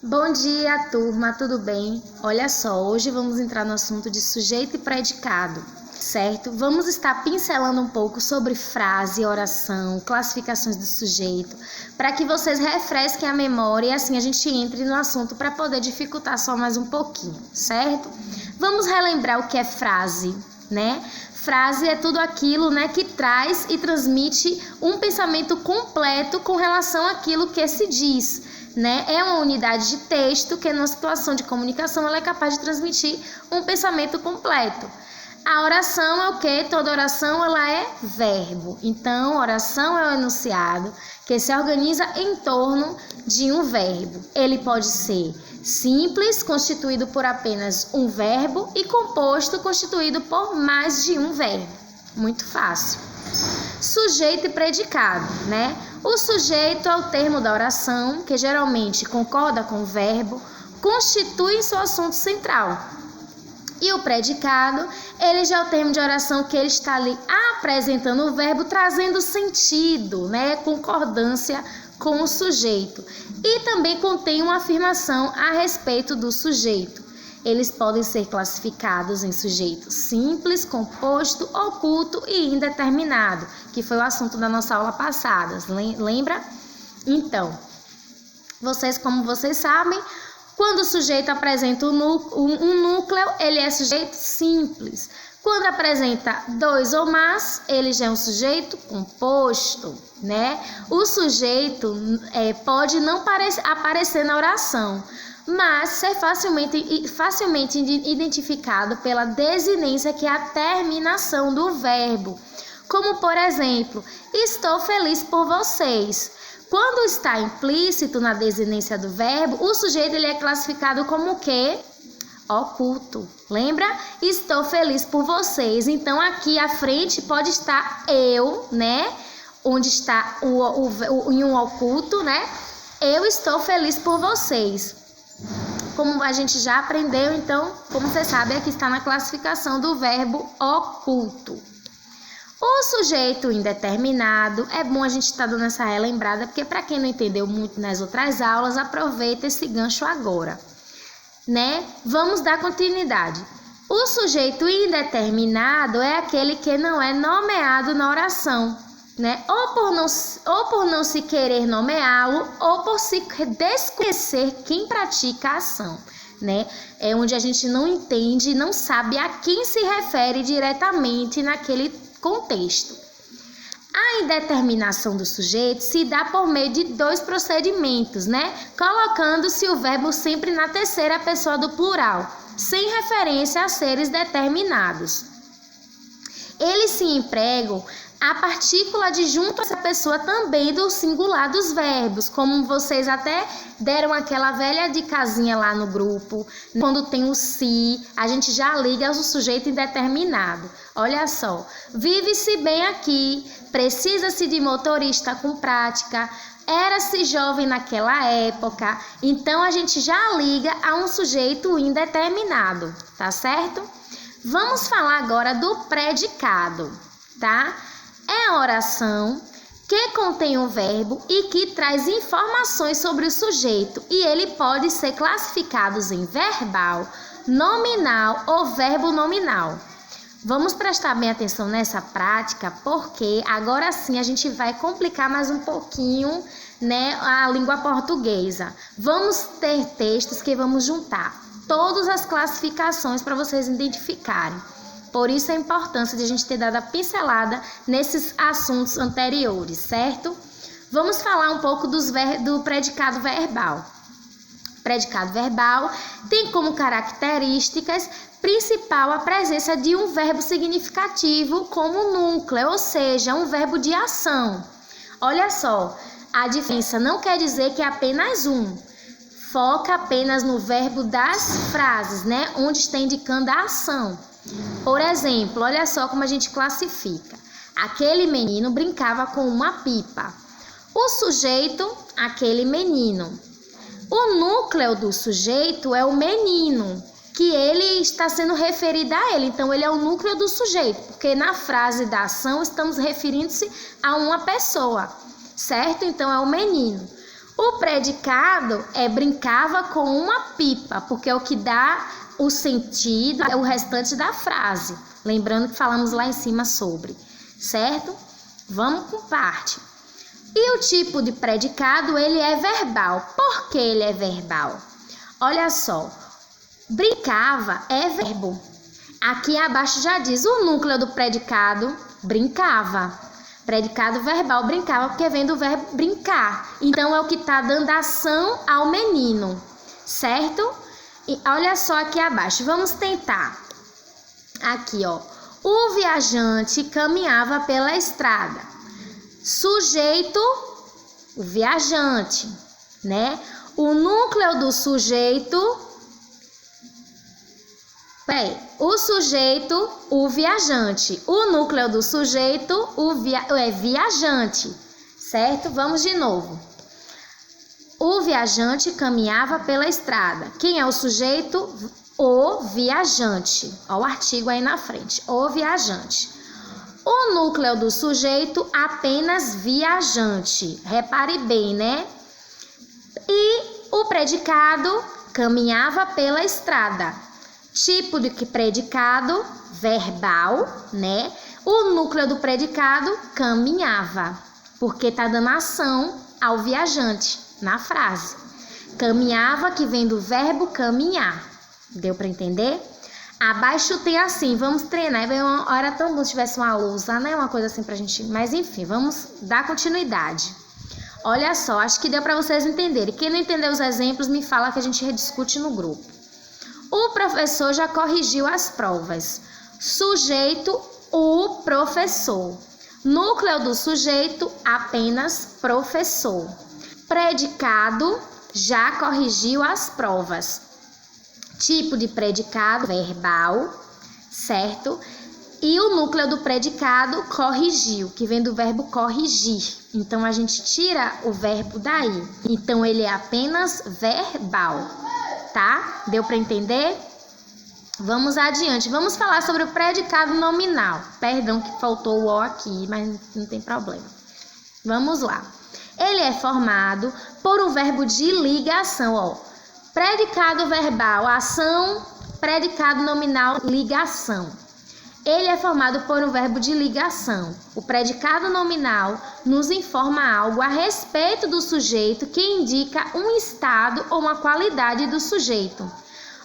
Bom dia, turma, tudo bem? Olha só, hoje vamos entrar no assunto de sujeito e predicado, certo? Vamos estar pincelando um pouco sobre frase, oração, classificações do sujeito, para que vocês refresquem a memória e assim a gente entre no assunto para poder dificultar só mais um pouquinho, certo? Vamos relembrar o que é frase, né? Frase é tudo aquilo, né, que traz e transmite um pensamento completo com relação àquilo que se diz, né? É uma unidade de texto que, numa situação de comunicação, ela é capaz de transmitir um pensamento completo. A oração é o quê? Toda oração ela é verbo. Então, oração é o enunciado que se organiza em torno de um verbo. Ele pode ser simples, constituído por apenas um verbo, e composto, constituído por mais de um verbo. Muito fácil. Sujeito e predicado, né? O sujeito é o termo da oração, que geralmente concorda com o verbo, constitui seu assunto central. E o predicado, ele já é o termo de oração que ele está ali apresentando o verbo, trazendo sentido, né? Concordância com o sujeito. E também contém uma afirmação a respeito do sujeito. Eles podem ser classificados em sujeito simples, composto, oculto e indeterminado, que foi o assunto da nossa aula passada, lembra? Então, como vocês sabem, quando o sujeito apresenta um núcleo, ele é sujeito simples. Quando apresenta dois ou mais, ele já é um sujeito composto, né? O sujeito pode não aparecer na oração, mas ser facilmente identificado pela desinência, que é a terminação do verbo. Como, por exemplo, estou feliz por vocês. Quando está implícito na desinência do verbo, o sujeito ele é classificado como o quê? Oculto. Lembra? Estou feliz por vocês. Então, aqui à frente pode estar eu, né? Onde está em um oculto, né? Eu estou feliz por vocês. Como a gente já aprendeu, então, como você sabe, aqui está na classificação do verbo oculto. O sujeito indeterminado, é bom a gente estar dando essa relembrada, porque para quem não entendeu muito nas outras aulas, aproveita esse gancho agora, né? Vamos dar continuidade. O sujeito indeterminado é aquele que não é nomeado na oração, né? Ou por não se querer nomeá-lo, ou por se desconhecer quem pratica a ação, né? É onde a gente não entende, não sabe a quem se refere diretamente naquele contexto. A indeterminação do sujeito se dá por meio de dois procedimentos, né? Colocando-se o verbo sempre na terceira pessoa do plural, sem referência a seres determinados. Eles se empregam a partícula adjunto a essa pessoa também do singular dos verbos, como vocês até deram aquela velha dicasinha lá no grupo. Quando tem o se, a gente já liga ao sujeito indeterminado. Olha só, vive-se bem aqui, precisa-se de motorista com prática, era-se jovem naquela época. Então, a gente já liga a um sujeito indeterminado, tá certo? Vamos falar agora do predicado, tá? É a oração que contém um verbo e que traz informações sobre o sujeito, e ele pode ser classificado em verbal, nominal ou verbo nominal. Vamos prestar bem atenção nessa prática, porque agora sim a gente vai complicar mais um pouquinho, né, a língua portuguesa. Vamos ter textos que vamos juntar todas as classificações para vocês identificarem. Por isso a importância de a gente ter dado a pincelada nesses assuntos anteriores, certo? Vamos falar um pouco do predicado verbal. Predicado verbal tem como características principal a presença de um verbo significativo como núcleo, ou seja, um verbo de ação. Olha só, a diferença não quer dizer que é apenas um. Foca apenas no verbo das frases, né? Onde está indicando a ação. Por exemplo, olha só como a gente classifica. Aquele menino brincava com uma pipa. O sujeito, aquele menino. O núcleo do sujeito é o menino, que ele está sendo referido a ele. Então, ele é o núcleo do sujeito, porque na frase da ação estamos referindo-se a uma pessoa, certo? Então, é o menino. O predicado é brincava com uma pipa, porque é o que dá o sentido, é o restante da frase. Lembrando que falamos lá em cima sobre, certo? Vamos por parte. E o tipo de predicado, ele é verbal. Por que ele é verbal? Olha só, brincava é verbo. Aqui abaixo já diz o núcleo do predicado, brincava. Predicado verbal, brincava, porque vem do verbo brincar. Então, é o que está dando ação ao menino, certo? E olha só aqui abaixo, vamos tentar. Aqui, ó. O viajante caminhava pela estrada. Sujeito, o viajante, né? O núcleo do sujeito, o sujeito, o viajante. O núcleo do sujeito, é viajante, certo? Vamos de novo. O viajante caminhava pela estrada. Quem é o sujeito? O viajante. Olha o artigo aí na frente. O viajante. O núcleo do sujeito, apenas viajante. Repare bem, né? E o predicado, caminhava pela estrada. Tipo de predicado, verbal, né? O núcleo do predicado, caminhava. Porque tá dando ação ao viajante na frase. Caminhava, que vem do verbo caminhar. Deu para entender? Abaixo tem assim, vamos treinar. Uma hora tão bom se tivesse uma lousa, né? Uma coisa assim pra gente. Mas enfim, vamos dar continuidade. Olha só, acho que deu para vocês entenderem. Quem não entendeu os exemplos, me fala que a gente rediscute no grupo. O professor já corrigiu as provas. Sujeito, o professor. Núcleo do sujeito, apenas professor. Predicado, já corrigiu as provas. Tipo de predicado, verbal, certo? E o núcleo do predicado, corrigiu, que vem do verbo corrigir. Então, a gente tira o verbo daí. Então, ele é apenas verbal, tá? Deu para entender? Vamos adiante. Vamos falar sobre o predicado nominal. Perdão que faltou o O aqui, mas não tem problema. Vamos lá. Ele é formado por um verbo de ligação, ó. Predicado verbal, ação, predicado nominal, ligação. Ele é formado por um verbo de ligação. O predicado nominal nos informa algo a respeito do sujeito que indica um estado ou uma qualidade do sujeito.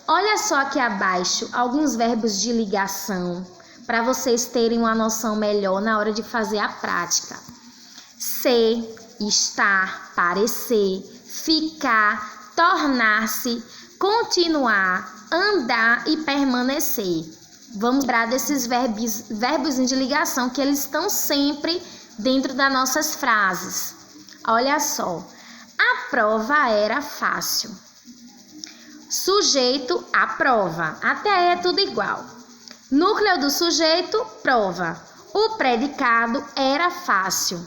Olha só aqui abaixo alguns verbos de ligação para vocês terem uma noção melhor na hora de fazer a prática. Ser, estar, parecer, ficar, tornar-se, continuar, andar e permanecer. Vamos lembrar desses verbos de ligação que eles estão sempre dentro das nossas frases. Olha só. A prova era fácil. Sujeito, a prova. Até aí é tudo igual. Núcleo do sujeito, prova. O predicado era fácil.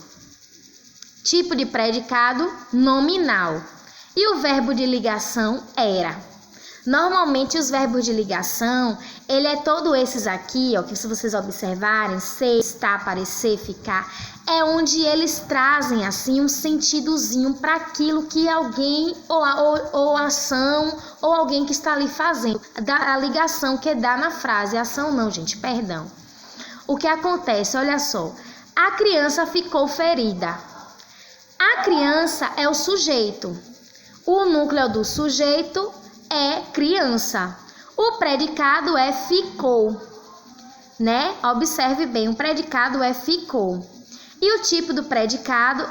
Tipo de predicado, nominal. E o verbo de ligação era. Normalmente os verbos de ligação, ele é todo esses aqui, ó, que se vocês observarem, ser, estar, parecer, ficar, é onde eles trazem assim um sentidozinho para aquilo que alguém ou ação ou alguém que está ali fazendo. A ligação que dá na frase, ação não, gente, perdão. O que acontece, olha só, a criança ficou ferida. A criança é o sujeito. O núcleo do sujeito é criança. O predicado é ficou, né? Observe bem, o predicado é ficou. E o tipo do predicado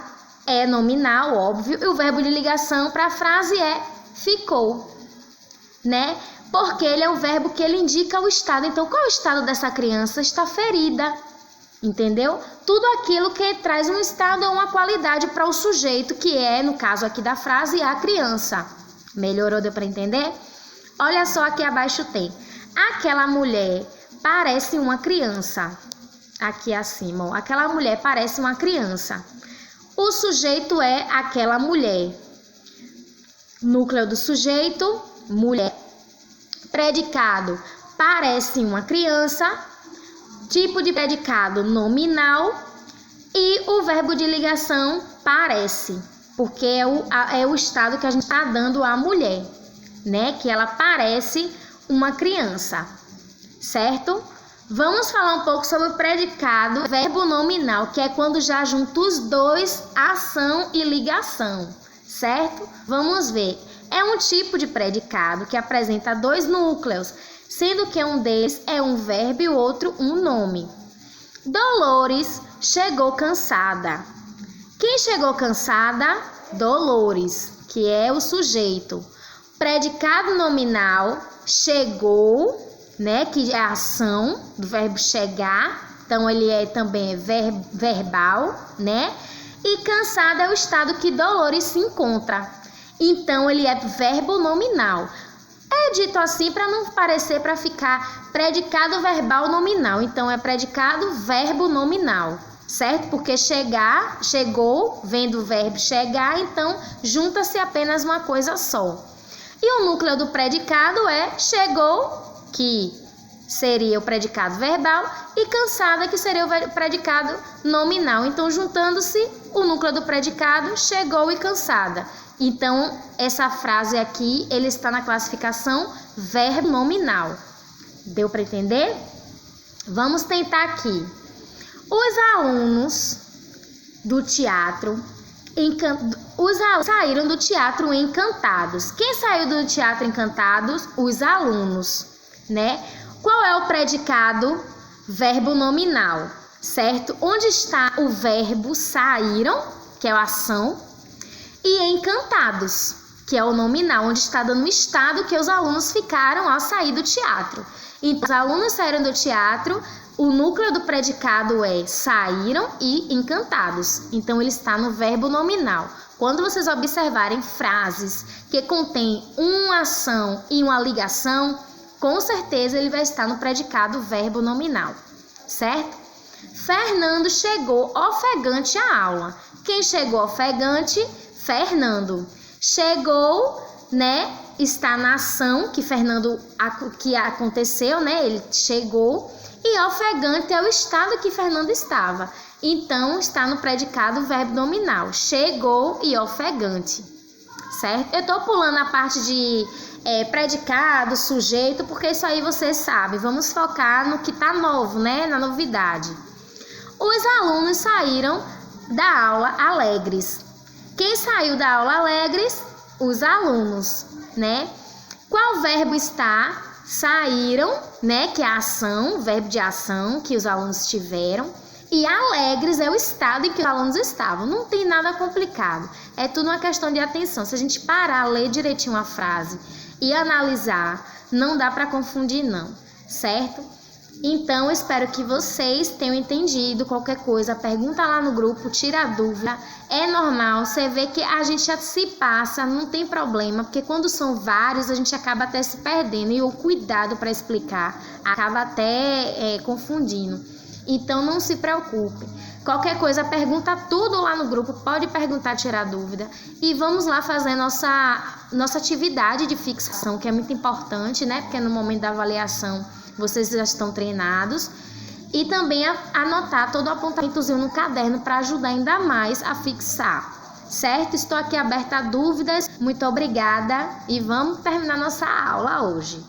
é nominal, óbvio, e o verbo de ligação para a frase é ficou, né? Porque ele é o verbo que ele indica o estado. Então, qual é o estado dessa criança? Está ferida, entendeu? Tudo aquilo que traz um estado ou uma qualidade para o sujeito, que é, no caso aqui da frase, a criança. Melhorou, deu para entender? Olha só, aqui abaixo tem. Aquela mulher parece uma criança. Aqui acima, ó. Aquela mulher parece uma criança. O sujeito é aquela mulher. Núcleo do sujeito, mulher. Predicado, parece uma criança. Tipo de predicado, nominal. E o verbo de ligação, parece. porque é o estado que a gente está dando à mulher, né? Que ela parece uma criança, certo? Vamos falar um pouco sobre o predicado verbo nominal, que é quando já junta os dois, ação e ligação, certo? Vamos ver. É um tipo de predicado que apresenta dois núcleos, sendo que um deles é um verbo e o outro um nome. Dolores chegou cansada. Quem chegou cansada? Dolores, que é o sujeito. Predicado nominal, chegou, né, que é a ação do verbo chegar, então ele também é verbal, né? E cansada é o estado que Dolores se encontra, então ele é verbo nominal. É dito assim para não parecer, para ficar predicado verbal nominal, então é predicado verbo nominal, certo? Porque chegar, chegou, vem do verbo chegar, então junta-se apenas uma coisa só. E o núcleo do predicado é chegou, que seria o predicado verbal, e cansada, que seria o predicado nominal. Então, juntando-se o núcleo do predicado, chegou e cansada. Então, essa frase aqui, ele está na classificação verbo nominal. Deu para entender? Vamos tentar aqui. Os alunos do teatro saíram do teatro encantados. Quem saiu do teatro encantados? Os alunos, né? Qual é o predicado verbo nominal, certo? Onde está o verbo saíram, que é a ação, e encantados, que é o nominal, onde está dando o estado que os alunos ficaram ao sair do teatro. Então, os alunos saíram do teatro, o núcleo do predicado é saíram e encantados. Então, ele está no verbo nominal. Quando vocês observarem frases que contêm uma ação e uma ligação, com certeza ele vai estar no predicado verbo nominal, certo? Fernando chegou ofegante à aula. Quem chegou ofegante? Fernando. Chegou, né? Está na ação que aconteceu, né? Ele chegou. E ofegante é o estado que Fernando estava. Então, está no predicado verbo nominal. Chegou e ofegante, certo? Eu tô pulando a parte de predicado, sujeito, porque isso aí você sabe. Vamos focar no que tá novo, né? Na novidade. Os alunos saíram da aula alegres. Quem saiu da aula alegres? Os alunos, né? Qual verbo está? Saíram, né? Que é a ação, verbo de ação que os alunos tiveram. E alegres é o estado em que os alunos estavam. Não tem nada complicado. É tudo uma questão de atenção. Se a gente parar, ler direitinho a frase e analisar, não dá para confundir não, certo? Então, espero que vocês tenham entendido. Qualquer coisa, pergunta lá no grupo, tira a dúvida. É normal, você vê que a gente já se passa, não tem problema, porque quando são vários, a gente acaba até se perdendo. E o cuidado para explicar acaba até confundindo. Então, não se preocupe. Qualquer coisa, pergunta tudo lá no grupo, pode perguntar, tirar dúvida. E vamos lá fazer nossa atividade de fixação, que é muito importante, né? Porque no momento da avaliação vocês já estão treinados. E também anotar todo o apontamentozinho no caderno para ajudar ainda mais a fixar, certo? Estou aqui aberta a dúvidas. Muito obrigada e vamos terminar nossa aula hoje.